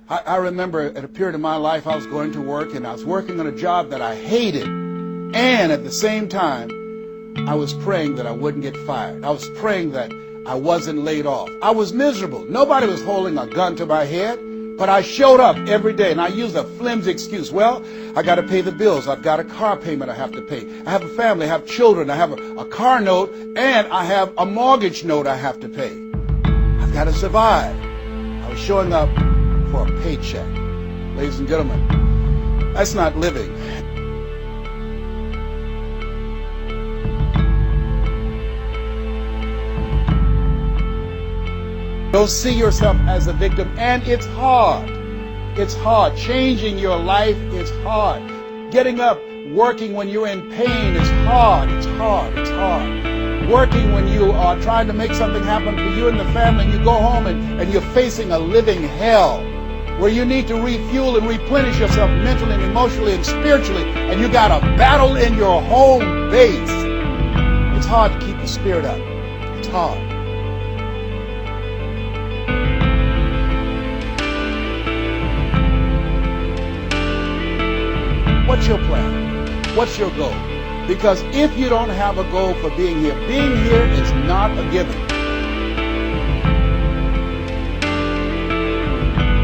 I remember at a period of my life I was going to work and I was working on a job that I hated, and at the same time I was praying that I wouldn't get fired. I was praying that I wasn't laid off. I was miserable. Nobody was holding a gun to my head, but I showed up every day and I used a flimsy excuse. Well, I got to pay the bills. I've got a car payment I have to pay. I have a family, I have children, I have a car note, and I have a mortgage note I have to pay. I've got to survive. I was showing up for a paycheck. Ladies and gentlemen, that's not living. Don't see yourself as a victim, and it's hard. It's hard. Changing your life is hard. Getting up, working when you're in pain is hard. It's hard. It's hard. Working when you are trying to make something happen for you and the family, and you go home and you're facing a living hell where you need to refuel and replenish yourself mentally and emotionally and spiritually, and you got a battle in your home base. It's hard to keep the spirit up. It's hard. What's your plan? What's your goal? Because if you don't have a goal for being here is not a given.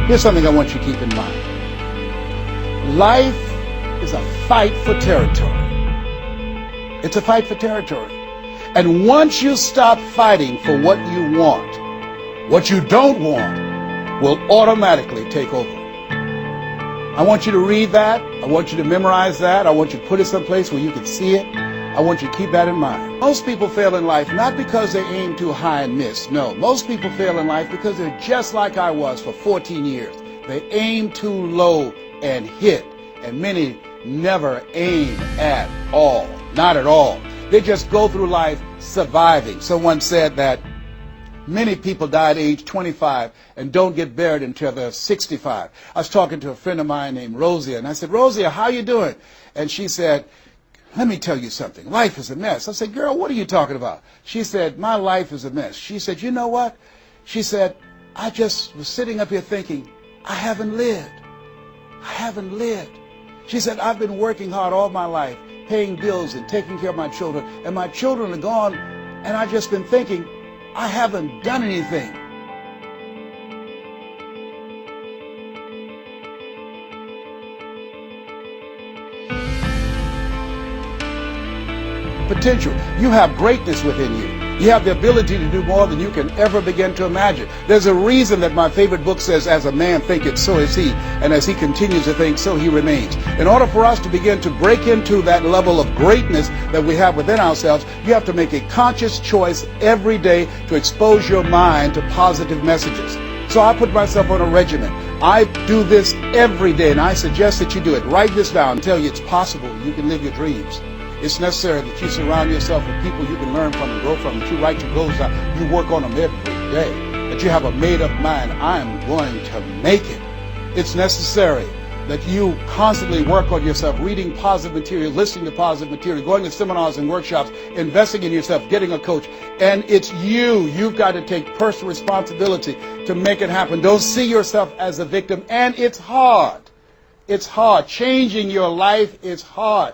Here's something I want you to keep in mind. Life is a fight for territory. It's a fight for territory. And once you stop fighting for what you want, what you don't want will automatically take over. I want you to read that. I want you to memorize that. I want you to put it someplace where you can see it. I want you to keep that in mind. Most people fail in life not because they aim too high and miss. No, most people fail in life because they're just like I was for 14 years. They aim too low and hit, and many never aim at all. Not at all. They just go through life surviving. Someone said that many people die at age 25 and don't get buried until they're 65. I was talking to a friend of mine named Rosia, and I said, Rosia, how you doing? And she said, let me tell you something. Life is a mess. I said, girl, what are you talking about? She said, my life is a mess. She said, you know what? She said, I just was sitting up here thinking, I haven't lived. I haven't lived. She said, I've been working hard all my life, paying bills and taking care of my children, and my children are gone, and I've just been thinking, I haven't done anything. Potential. You have greatness within you. You have the ability to do more than you can ever begin to imagine. There's a reason that my favorite book says, as a man thinketh, so is he. And as he continues to think, so he remains. In order for us to begin to break into that level of greatness that we have within ourselves, you have to make a conscious choice every day to expose your mind to positive messages. So I put myself on a regimen. I do this every day, and I suggest that you do it. Write this down and tell you it's possible you can live your dreams. It's necessary that you surround yourself with people you can learn from and grow from, that you write your goals down, you work on them every day, that you have a made-up mind, I am going to make it. It's necessary that you constantly work on yourself, reading positive material, listening to positive material, going to seminars and workshops, investing in yourself, getting a coach. And it's you. You've got to take personal responsibility to make it happen. Don't see yourself as a victim. And it's hard. It's hard. Changing your life is hard.